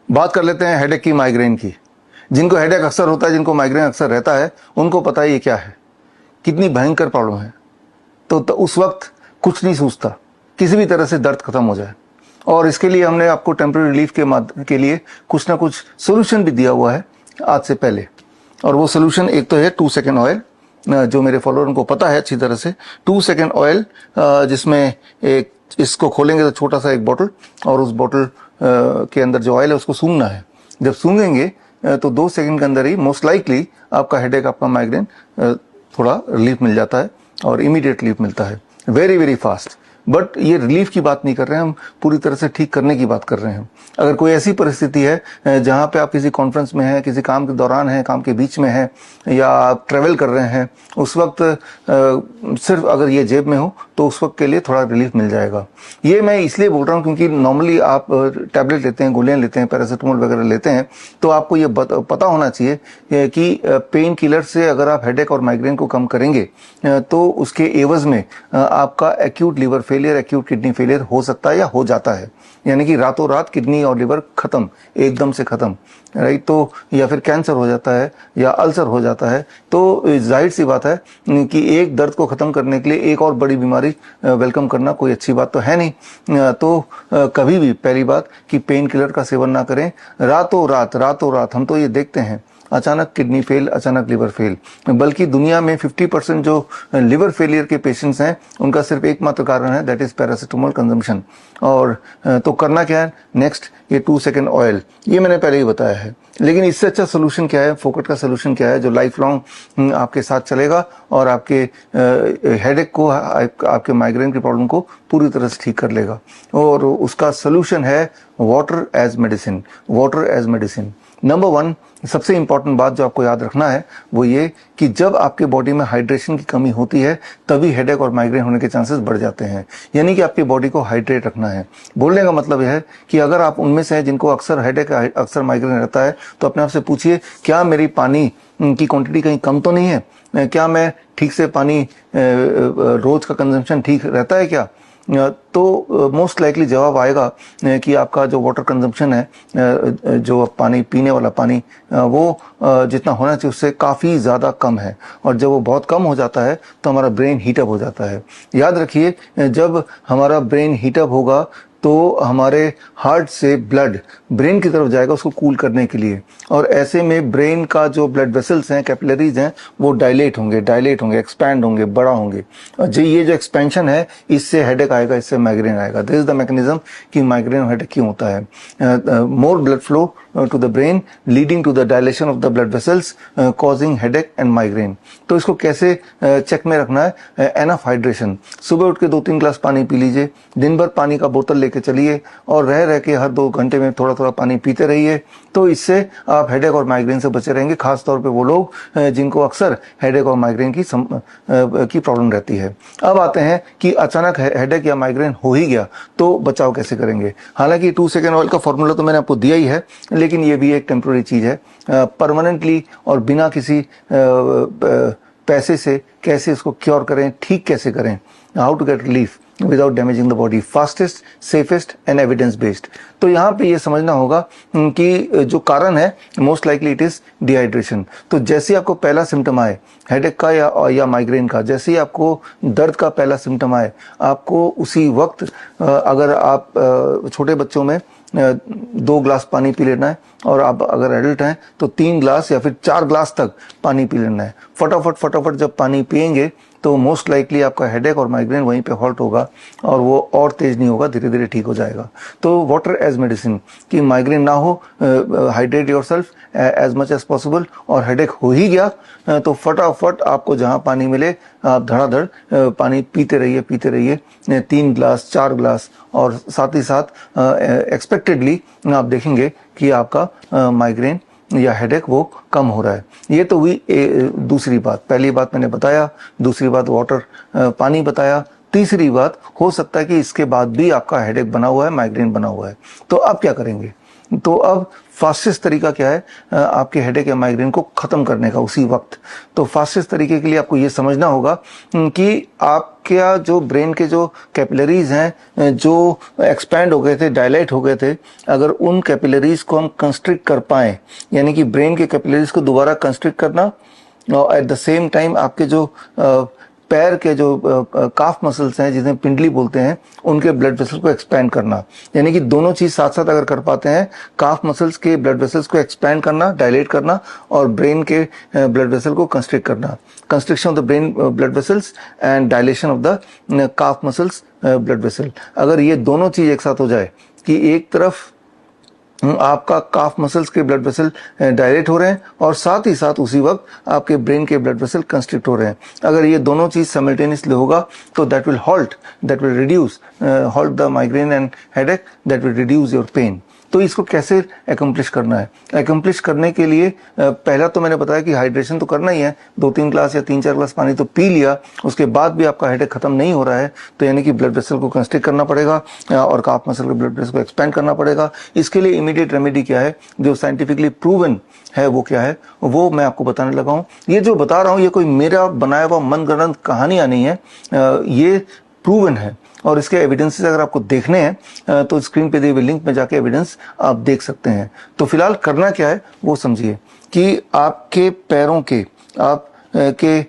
बात कर लेते हैं हेडेक की, माइग्रेन की। जिनको हेडेक अक्सर होता है, जिनको माइग्रेन अक्सर रहता है, उनको पता है ये क्या है, कितनी भयंकर प्रॉब्लम है। तो उस वक्त कुछ नहीं सूझता, किसी भी तरह से दर्द खत्म हो जाए। और इसके लिए हमने आपको टेम्पररी रिलीफ के लिए कुछ ना कुछ सोल्यूशन भी दिया हुआ है आज से पहले। और वो सोल्यूशन एक तो है 2 सेकेंड ऑयल, जो मेरे फॉलोअर को पता है अच्छी तरह से। 2 सेकेंड ऑयल, जिसमें एक इसको खोलेंगे तो छोटा सा एक बोतल, और उस बोतल के अंदर जो ऑयल है उसको सूंघना है। जब सूंघेंगे तो 2 सेकंड के अंदर ही मोस्ट लाइकली आपका हेडेक, आपका माइग्रेन थोड़ा रिलीफ मिल जाता है, और इमीडिएट रिलीफ मिलता है, वेरी वेरी फास्ट। बट ये रिलीफ की बात नहीं कर रहे हैं हम, पूरी तरह से ठीक करने की बात कर रहे हैं। अगर कोई ऐसी परिस्थिति है जहाँ पे आप किसी कॉन्फ्रेंस में हैं, किसी काम के दौरान हैं, काम के बीच में हैं, या आप ट्रेवल कर रहे हैं, उस वक्त सिर्फ अगर ये जेब में हो तो उस वक्त के लिए थोड़ा रिलीफ मिल जाएगा। ये मैं इसलिए बोल रहा हूँ क्योंकि नॉर्मली आप टैबलेट लेते हैं, गोलियां लेते हैं, पैरासीटामोल वगैरह लेते हैं, तो आपको ये पता होना चाहिए कि पेन किलर से अगर आप हेडेक और माइग्रेन को कम करेंगे तो उसके एवज में आपका acute liver failure, acute kidney failure हो सकता है या हो जाता है। यानी कि रातों रात किडनी और लिवर खत्म, एकदम से खत्म, राइट। तो या फिर कैंसर हो जाता है या अल्सर हो जाता है। तो जाहिर सी बात है कि एक दर्द को खत्म करने के लिए एक और बड़ी बीमारी वेलकम करना कोई अच्छी बात तो है नहीं। तो कभी भी पहली बात कि पेन किलर का सेवन ना करें। रातों रात हम तो ये देखते हैं अचानक किडनी फेल, अचानक लिवर फेल। बल्कि दुनिया में 50% जो लिवर फेलियर के पेशेंट्स हैं उनका सिर्फ एकमात्र कारण है, दैट इज पैरासीटामोल कंजम्पशन। और तो करना क्या है नेक्स्ट, ये 2 सेकेंड ऑयल, ये मैंने पहले ही बताया है। लेकिन इससे अच्छा सोल्यूशन क्या है, फोकट का सोल्यूशन क्या है, जो लाइफ लॉन्ग आपके साथ चलेगा और आपके हेडेक को, आपके माइग्रेन की प्रॉब्लम को पूरी तरह से ठीक कर लेगा। और उसका सोल्यूशन है water as medicine. Water as medicine number 1। सबसे इंपॉर्टेंट बात जो आपको याद रखना है वो ये कि जब आपके बॉडी में हाइड्रेशन की कमी होती है तभी हेडेक और माइग्रेन होने के चांसेस बढ़ जाते हैं। यानी कि आपकी बॉडी को हाइड्रेट रखना है। बोलने का मतलब यह है कि अगर आप उनमें से हैं जिनको अक्सर हेडेक, अक्सर माइग्रेन रहता है, तो अपने आप से पूछिए, क्या मेरी पानी की क्वांटिटी कहीं कम तो नहीं है? क्या मैं ठीक से पानी, रोज का कंजम्पशन ठीक रहता है क्या? तो मोस्ट लाइकली जवाब आएगा कि आपका जो वाटर कंजम्पशन है, जो पानी, पीने वाला पानी, वो जितना होना चाहिए उससे काफ़ी ज़्यादा कम है। और जब वो बहुत कम हो जाता है तो हमारा ब्रेन हीटअप हो जाता है। याद रखिए, जब हमारा ब्रेन हीटअप होगा तो हमारे हार्ट से ब्लड ब्रेन की तरफ जाएगा उसको कूल करने के लिए। और ऐसे में ब्रेन का जो ब्लड वेसल्स हैं, कैपिलरीज हैं, वो डायलेट होंगे, एक्सपैंड होंगे, बड़ा होंगे। और ये जो एक्सपेंशन है, इससे हेडेक आएगा, इससे माइग्रेन आएगा। दिस इज द मैकेनिज्म कि माइग्रेन और हेडेक क्यों होता है। More blood flow to the brain leading to the dilation of the blood vessels causing headache and migraine. तो इसको कैसे चेक में रखना है? Enough hydration. सुबह उठ के 2-3 ग्लास पानी पी लीजिए, दिन भर पानी का बोतल लेके चलिए, और रह के हर 2 घंटे में थोड़ा थोड़ा पानी पीते रहिए। तो इससे आप हेडेक और माइग्रेन से बचे रहेंगे, खासतौर पे वो लोग जिनको अक्सर हेडेक और माइग्रेन की प्रॉब्लम रहती है। अब आते हैं कि अचानक हेडेक या माइग्रेन हो ही गया तो बचाव कैसे करेंगे। हालांकि 2 सेकेंड ऑयल का फॉर्मूला तो मैंने आपको दिया ही है, लेकिन ये भी एक टेम्पररी चीज है। परमानेंटली और बिना किसी पैसे से कैसे इसको क्योर करें, ठीक कैसे करें, how to get relief without damaging the body, fastest, safest and evidence based. तो यहाँ पे ये समझना होगा कि जो कारण है most likely it is dehydration. तो जैसे आपको पहला सिम्टम आए हेडेक का या माइग्रेन का, जैसे ही आपको दर्द का पहला सिम्टम आए, आपको उसी वक्त, अगर आप छोटे बच्चों में 2 ग्लास पानी पी लेना है, और आप अगर एडल्ट हैं तो 3 ग्लास या फिर 4 ग्लास तक पानी पी लेना है। फटाफट जब पानी पिएंगे तो मोस्ट लाइकली आपका हेडेक और माइग्रेन वहीं पे हॉल्ट होगा, और वो और तेज नहीं होगा, धीरे धीरे ठीक हो जाएगा। तो वाटर एज मेडिसिन, कि माइग्रेन ना हो, hydrate yourself as much as possible. और हेडेक हो ही गया तो फटाफट आपको जहां पानी मिले आप धड़ाधड़ पानी पीते रहिए, 3 ग्लास, 4 ग्लास। और साथ ही साथ एक्सपेक्टेडली आप देखेंगे कि आपका माइग्रेन या हेडेक वो कम हो रहा है। ये तो हुई दूसरी बात। पहली बात मैंने बताया, दूसरी बात वाटर, पानी बताया, तीसरी बात हो सकता है कि इसके बाद भी आपका हेडेक बना हुआ है, माइग्रेन बना हुआ है। तो अब क्या करेंगे? तो अब फास्टेस्ट तरीका क्या है आपके हेडेक या माइग्रेन को ख़त्म करने का उसी वक्त? तो फास्टेस्ट तरीके के लिए आपको ये समझना होगा कि आपका जो ब्रेन के जो कैपिलरीज हैं जो एक्सपैंड हो गए थे, डायलाइट हो गए थे, अगर उन कैपिलरीज को हम कंस्ट्रिक्ट कर पाएँ, यानी कि ब्रेन के कैपिलरीज को दोबारा कंस्ट्रिक्ट करना, और एट द सेम टाइम आपके जो पैर के जो काफ मसल्स हैं जिन्हें पिंडली बोलते हैं, उनके ब्लड वेसल्स को एक्सपैंड करना, यानी कि दोनों चीज साथ साथ अगर कर पाते हैं, काफ मसल्स के ब्लड वेसल्स को एक्सपैंड करना, डायलेट करना, और ब्रेन के ब्लड वेसल को कंस्ट्रिक्ट करना, constriction of the brain blood vessels and dilation of the calf muscles blood vessel, अगर ये दोनों चीज एक साथ हो जाए कि एक तरफ आपका काफ मसल्स के ब्लड वेसल डायलेट हो रहे हैं और साथ ही साथ उसी वक्त आपके ब्रेन के ब्लड वेसल कंस्ट्रिक्ट हो रहे हैं, अगर ये दोनों चीज साइमल्टेनियसली होगा तो that will reduce the migraine and headache, that will reduce your pain. तो इसको कैसे एकम्प्लिश करना है? एकम्प्लिश करने के लिए पहला तो मैंने बताया कि हाइड्रेशन तो करना ही है, 2-3 ग्लास या 3-4 ग्लास पानी तो पी लिया, उसके बाद भी आपका हेडेक खत्म नहीं हो रहा है तो यानी कि ब्लड वेसल को कंस्ट्रिक्ट करना पड़ेगा और काफ मसल के ब्लड वेसल को एक्सपेंड करना पड़ेगा। इसके लिए इमीडिएट रेमेडी क्या है, जो साइंटिफिकली प्रूवन है, वो क्या है, वो मैं आपको बताने लगा हूँ। ये जो बता रहा हूँ ये कोई मेरा बनाया हुआ मनगढ़ंत कहानियाँ नहीं है, ये प्रूवन है और इसके एविडेंसेस अगर आपको देखने हैं तो स्क्रीन पे दिए हुए लिंक में जाके एविडेंस आप देख सकते हैं। तो फिलहाल करना क्या है वो समझिए कि आपके पैरों के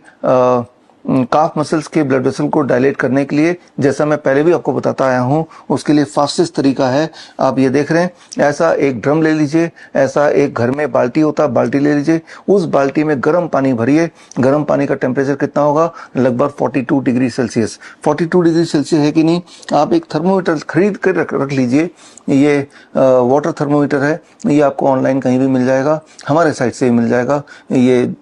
काफ मसल्स के ब्लड वेसल को डायलेट करने के लिए, जैसा मैं पहले भी आपको बताता आया हूँ, उसके लिए फास्टेस्ट तरीका है, आप ये देख रहे हैं, ऐसा एक ड्रम ले लीजिए, ऐसा एक घर में बाल्टी होता है, बाल्टी ले लीजिए, उस बाल्टी में गर्म पानी भरिए। गर्म पानी का टेम्परेचर कितना होगा? लगभग 42 डिग्री सेल्सियस। 42 डिग्री सेल्सियस है कि नहीं? आप एक थर्मोमीटर खरीद कर रख लीजिए, ये वाटर थर्मोमीटर है, ये आपको ऑनलाइन कहीं भी मिल जाएगा, हमारे साइट से भी मिल जाएगा, ये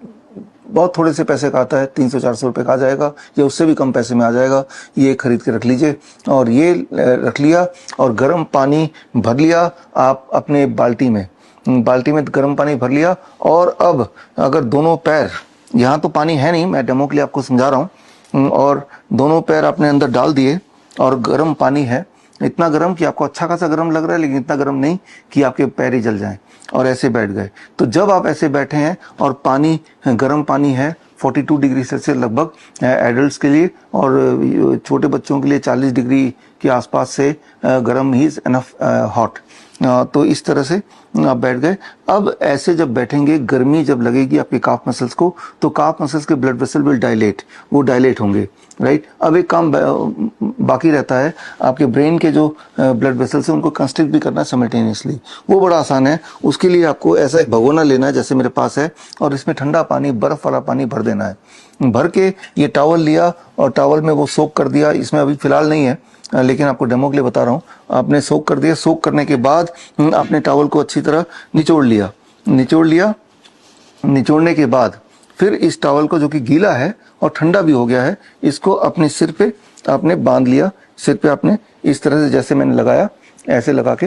बहुत थोड़े से पैसे का आता है, 300-400 रुपये का आ जाएगा या उससे भी कम पैसे में आ जाएगा, ये खरीद के रख लीजिए। और ये रख लिया और गर्म पानी भर लिया आप अपने बाल्टी में गर्म पानी भर लिया। और अब अगर दोनों पैर, यहाँ तो पानी है नहीं, मैं डेमो के लिए आपको समझा रहा हूँ, और दोनों पैर आपने अंदर डाल दिए और गर्म पानी है, इतना गर्म कि आपको अच्छा खासा गर्म लग रहा है लेकिन इतना गर्म नहीं कि आपके पैर ही जल जाएं, और ऐसे बैठ गए। तो जब आप ऐसे बैठे हैं और पानी गर्म पानी है 42 डिग्री सेल्सियस लगभग एडल्ट्स के लिए, और छोटे बच्चों के लिए 40 डिग्री के आसपास से गर्म ही इज एनफ हॉट, तो इस तरह से आप बैठ गए। अब ऐसे जब बैठेंगे, गर्मी जब लगेगी आपके काफ मसल्स को, तो काफ मसल्स के ब्लड वेसल विल डायलेट, वो डायलेट होंगे, राइट। अब एक काम बाकी रहता है, आपके ब्रेन के जो ब्लड वेसल्स हैं उनको कंस्ट्रिक्ट भी करना साइमल्टेनियसली, वो बड़ा आसान है। उसके लिए आपको ऐसा एक भगोना लेना है जैसे मेरे पास है, और इसमें ठंडा पानी, बर्फ वाला पानी भर देना है। भर के ये टॉवल लिया और टॉवल में वो सोक कर दिया, इसमें अभी फिलहाल नहीं है लेकिन आपको डेमो के लिए बता रहा हूँ। आपने सोक कर दिया, सोक करने के बाद आपने टॉवल को अच्छी तरह निचोड़ लिया, निचोड़ने के बाद फिर इस टॉवल को, जो कि गीला है और ठंडा भी हो गया है, इसको अपने सिर पे आपने बांध लिया। सिर पे आपने इस तरह से, जैसे मैंने लगाया, ऐसे लगा के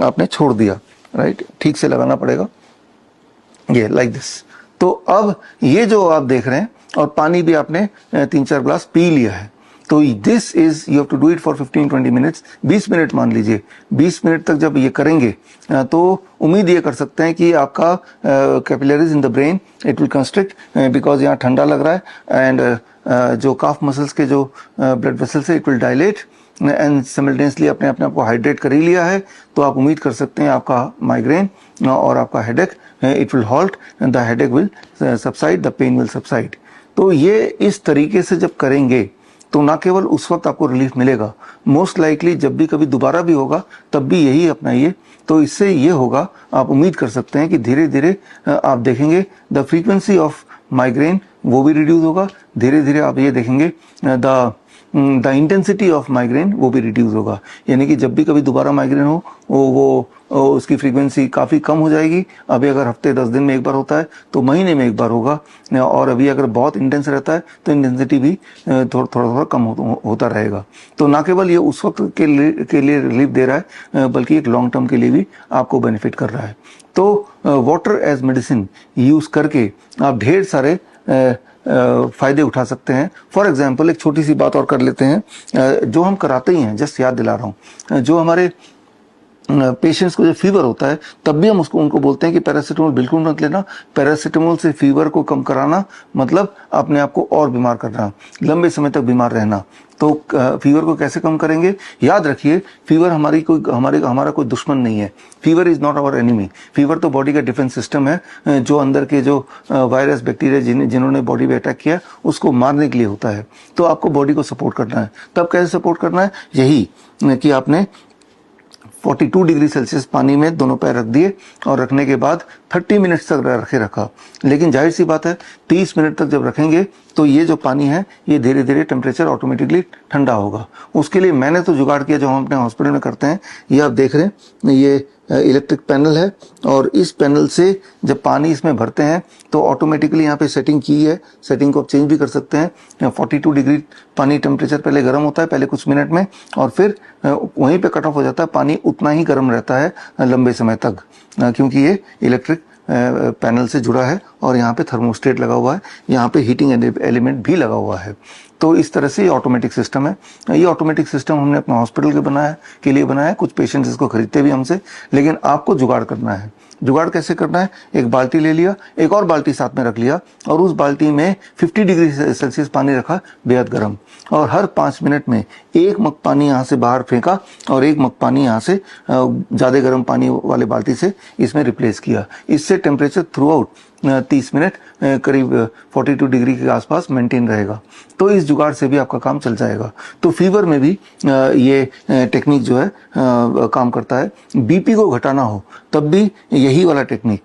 आपने छोड़ दिया, राइट। ठीक से लगाना पड़ेगा, ये लाइक दिस। तो अब ये जो आप देख रहे हैं, और पानी भी आपने 3-4 ग्लास पी लिया है, तो this is, you have to do it for 15-20 minutes, 20 minute मान लीजिए। 20 मिनट तक जब ये करेंगे तो उम्मीद ये कर सकते हैं कि आपका capillaries in the brain it will constrict, because यहाँ ठंडा लग रहा है, एंड जो काफ मसल्स के जो ब्लड वेसल्स है it will dilate, and simultaneously अपने आप को हाइड्रेट कर ही लिया है। तो आप उम्मीद कर सकते हैं आपका माइग्रेन और आपका headache it will halt, and the headache will subside, the pain will subside. तो ये इस तरीके से जब करेंगे तो ना केवल उस वक्त आपको रिलीफ मिलेगा, मोस्ट लाइकली जब भी कभी दोबारा भी होगा तब भी यही अपनाइए। तो इससे ये होगा, आप उम्मीद कर सकते हैं कि धीरे धीरे आप देखेंगे द फ्रीक्वेंसी ऑफ माइग्रेन वो भी रिड्यूस होगा, धीरे धीरे आप ये देखेंगे द इंटेंसिटी ऑफ माइग्रेन वो भी रिड्यूस होगा। यानी कि जब भी कभी दोबारा माइग्रेन हो वो उसकी फ्रीक्वेंसी काफ़ी कम हो जाएगी। अभी अगर हफ्ते 10 दिन में एक बार होता है तो महीने में एक बार होगा, और अभी अगर बहुत इंटेंस रहता है तो इंटेंसिटी भी थोड़ा कम होता रहेगा। तो ना केवल ये उस वक्त के लिए रिलीफ दे रहा है, बल्कि एक लॉन्ग टर्म के लिए भी आपको बेनिफिट कर रहा है। तो वाटर एज मेडिसिन यूज़ करके आप ढेर सारे फायदे उठा सकते हैं। फॉर एग्जाम्पल एक छोटी सी बात और कर लेते हैं, जो हम कराते ही हैं, जस्ट याद दिला रहा हूँ, जो हमारे पेशेंट्स को जब फीवर होता है तब भी हम उसको उनको बोलते हैं कि पैरासीटामोल बिल्कुल मत लेना। पैरासीटामोल से फीवर को कम कराना मतलब अपने आप को और बीमार करना, लंबे समय तक बीमार रहना। तो फीवर को कैसे कम करेंगे? याद रखिए, फीवर हमारा कोई दुश्मन नहीं है। Fever is not our enemy. Fever तो बॉडी का डिफेंस सिस्टम है, जो अंदर के जो वायरस बैक्टीरिया जिन्होंने बॉडी पे अटैक किया उसको मारने के लिए होता है। तो आपको बॉडी को सपोर्ट करना है। तब कैसे सपोर्ट करना है? यही कि आपने 42 डिग्री सेल्सियस पानी में दोनों पैर रख दिए और रखने के बाद 30 मिनट्स तक रखा। लेकिन जाहिर सी बात है 30 मिनट तक जब रखेंगे तो ये जो पानी है ये धीरे धीरे टेम्परेचर ऑटोमेटिकली ठंडा होगा। उसके लिए मैंने तो जुगाड़ किया जो हम अपने हॉस्पिटल में करते हैं। ये आप देख रहे हैं, ये इलेक्ट्रिक पैनल है और इस पैनल से जब पानी इसमें भरते हैं तो ऑटोमेटिकली यहाँ पे सेटिंग की है। सेटिंग को आप चेंज भी कर सकते हैं। 42 डिग्री पानी टेम्परेचर पहले गर्म होता है पहले कुछ मिनट में, और फिर वहीं पे कट ऑफ हो जाता है। पानी उतना ही गर्म रहता है लंबे समय तक, क्योंकि ये इलेक्ट्रिक पैनल से जुड़ा है और यहाँ पे थर्मोस्टेट लगा हुआ है, यहाँ पे हीटिंग एलिमेंट भी लगा हुआ है। तो इस तरह से ये ऑटोमेटिक सिस्टम है। ये ऑटोमेटिक सिस्टम हमने अपने हॉस्पिटल के लिए बनाया है। कुछ पेशेंट्स इसको खरीदते भी हमसे, लेकिन आपको जुगाड़ करना है। जुगाड़ कैसे करना है? एक बाल्टी ले लिया, एक और बाल्टी साथ में रख लिया और उस बाल्टी में 50 डिग्री सेल्सियस पानी रखा बेहद गर्म, और हर 5 मिनट में एक मग पानी यहाँ से बाहर फेंका और एक मग पानी यहाँ से ज़्यादा गर्म पानी वाले बाल्टी से इसमें रिप्लेस किया। इससे टेम्परेचर थ्रू आउट 30 मिनट करीब 42 डिग्री के आसपास मेंटेन रहेगा। तो इस जुगाड़ से भी आपका काम चल जाएगा। तो फीवर में भी ये टेक्निक जो है काम करता है। बीपी को घटाना हो तब भी यही वाला टेक्निक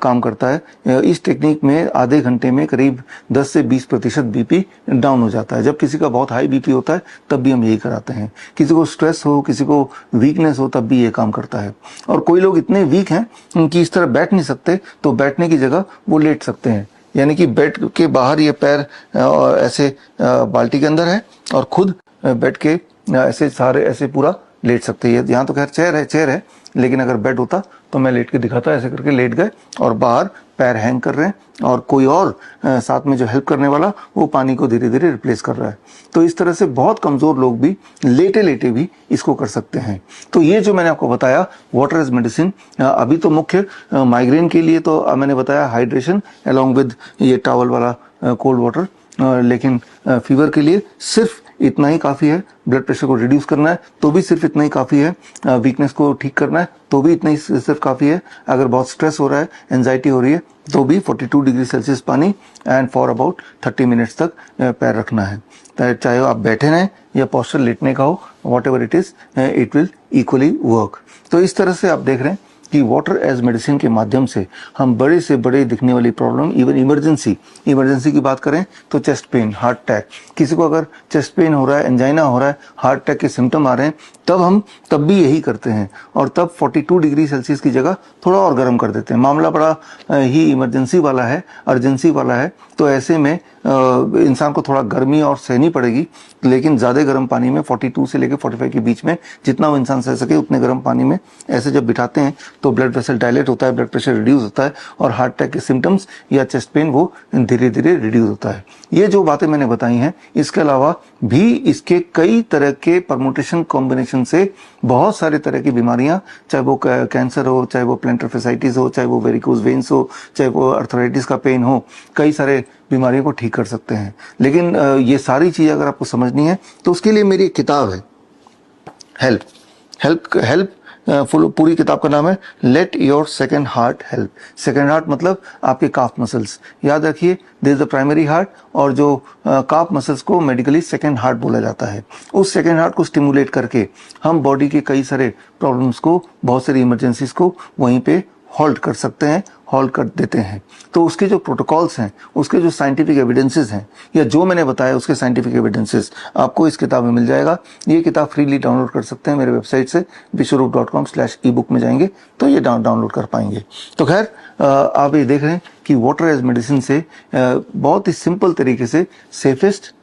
काम करता है। इस टेक्निक में आधे घंटे में करीब 10 से 20% बीपी डाउन हो जाता है। जब किसी का बहुत हाई बीपी होता है तब भी हम यही कराते हैं। किसी को स्ट्रेस हो, किसी को वीकनेस हो, तब भी ये काम करता है। और कोई लोग इतने वीक हैं कि इस तरह बैठ नहीं सकते, तो बैठने की जगह वो लेट सकते हैं। यानी कि बेड के बाहर ये पैर ऐसे बाल्टी के अंदर है और खुद बेड के ऐसे सारे ऐसे पूरा लेट सकते हैं। यहाँ तो खैर चेयर है, लेकिन अगर बेड होता तो मैं लेट के दिखाता। ऐसे करके लेट गए और बाहर पैर हैंग कर रहे हैं और कोई और साथ में जो हेल्प करने वाला वो पानी को धीरे धीरे रिप्लेस कर रहा है। तो इस तरह से बहुत कमज़ोर लोग भी लेटे लेटे भी इसको कर सकते हैं। तो ये जो मैंने आपको बताया वाटर एज मेडिसिन, अभी तो मुख्य माइग्रेन के लिए तो मैंने बताया हाइड्रेशन अलॉन्ग विद ये टॉवल वाला कोल्ड वाटर, लेकिन फीवर के लिए सिर्फ इतना ही काफ़ी है। ब्लड प्रेशर को रिड्यूस करना है तो भी सिर्फ इतना ही काफ़ी है। वीकनेस को ठीक करना है तो भी इतना ही सिर्फ काफ़ी है। अगर बहुत स्ट्रेस हो रहा है, एंजाइटी हो रही है, तो भी 42 डिग्री सेल्सियस पानी एंड फॉर अबाउट 30 मिनट्स तक पैर रखना है। चाहे आप बैठे रहें या पोस्चर लेटने का हो, what ever it is, it will equally work. तो इस तरह से आप देख रहे हैं कि वाटर एज मेडिसिन के माध्यम से हम बड़े से बड़े दिखने वाली प्रॉब्लम, इवन इमरजेंसी की बात करें तो चेस्ट पेन, हार्ट अटैक, किसी को अगर चेस्ट पेन हो रहा है, एंजाइना हो रहा है, हार्ट अटैक के सिम्टम आ रहे हैं, तब भी यही करते हैं और तब 42 डिग्री सेल्सियस की जगह थोड़ा और गर्म कर देते हैं। मामला बड़ा ही इमरजेंसी वाला है, अर्जेंसी वाला है, तो ऐसे में इंसान को थोड़ा गर्मी और सहनी पड़ेगी, लेकिन ज़्यादा गर्म पानी में 42 से लेकर 45 के बीच में जितना वो इंसान सह सके उतने गर्म पानी में ऐसे जब बिठाते हैं तो ब्लड वेसल डायलेट होता है, ब्लड प्रेशर रिड्यूस होता है और हार्ट अटैक के सिम्टम्स या चेस्ट पेन वो धीरे धीरे रिड्यूस होता है। ये जो बातें मैंने बताई हैं, इसके अलावा भी इसके कई तरह के परमुटेशन कॉम्बिनेशन से बहुत सारे तरह की बीमारियां, चाहे वो कैंसर हो, चाहे वो प्लैंटर फैसाइटिस हो, चाहे वो वेरिकोज वेन्स हो, चाहे वो अर्थराइटिस का पेन हो, कई सारे बीमारियों को ठीक कर सकते हैं। लेकिन ये सारी चीज़ अगर आपको समझनी है तो उसके लिए मेरी एक किताब है, हेल्प पूरी किताब का नाम है let your second heart help. Second heart मतलब आपके काफ मसल्स। याद रखिए, this is the primary heart, और जो काफ मसल्स को मेडिकली सेकेंड हार्ट बोला जाता है। उस सेकेंड हार्ट को स्टिमुलेट करके हम बॉडी के कई सारे प्रॉब्लम्स को, बहुत सारी इमरजेंसीज को वहीं पे हॉल्ट कर सकते हैं, हॉल्ट कर देते हैं। तो उसके जो प्रोटोकॉल्स हैं, उसके जो साइंटिफिक एविडेंसेस हैं, या जो मैंने बताया उसके साइंटिफिक एविडेंसेस आपको इस किताब में मिल जाएगा। ये किताब फ्रीली डाउनलोड कर सकते हैं मेरे वेबसाइट से vishwaroop.com/ebook में जाएंगे तो ये डाउनलोड कर पाएंगे। तो खैर, आप ये देख रहे हैं कि वाटर एज मेडिसिन से बहुत ही सिंपल तरीके से, safest,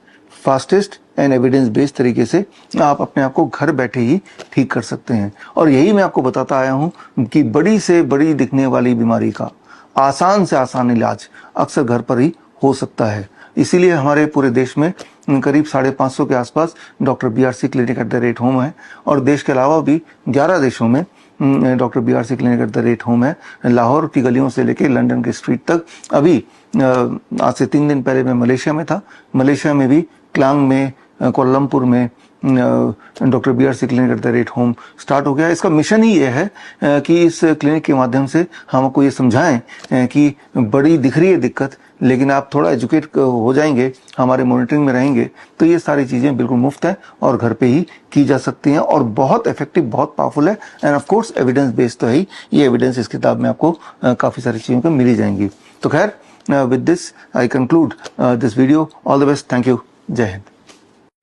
fastest and evidence based तरीके से आप अपने आप को घर बैठे ही ठीक कर सकते हैं। और यही मैं आपको बताता आया हूं कि बड़ी से बड़ी दिखने वाली बीमारी का आसान से आसान इलाज अक्सर घर पर ही हो सकता है। इसीलिए हमारे पूरे देश में करीब 550 के आसपास डॉक्टर BRC क्लिनिक @ होम है, और देश के अलावा भी 11 देशों में doctor BRC clinic at the rate home है। लाहौर की गलियों से लेके लंदन के स्ट्रीट तक। अभी आज से 3 दिन पहले मैं मलेशिया में था। मलेशिया में भी क्लांग में, कोलमपुर में doctor BRC clinic at the rate home start हो गया। इसका मिशन ही ये है कि इस क्लिनिक के माध्यम से हम आपको ये समझाएं कि बड़ी दिख रही है दिक्कत, लेकिन आप थोड़ा एजुकेट हो जाएंगे, हमारे मॉनिटरिंग में रहेंगे, तो ये सारी चीज़ें बिल्कुल मुफ्त है और घर पे ही की जा सकती हैं और बहुत इफेक्टिव, बहुत पावरफुल है। End of course evidence based तो है ही। ये एविडेंस इस किताब में आपको काफ़ी सारी चीज़ों को मिली जाएंगी। तो खैर, with this I conclude this video. All the best. Thank you. जय हिंद।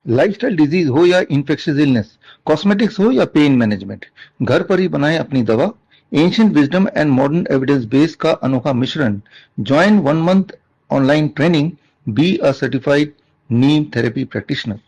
लाइफस्टाइल डिजीज हो या इन्फेक्शियस इलनेस, कॉस्मेटिक्स हो या पेन मैनेजमेंट, घर पर ही बनाएं अपनी दवा। Ancient wisdom and modern evidence base का अनोखा मिश्रण। Join 1 month online training, be a certified Neem therapy practitioner.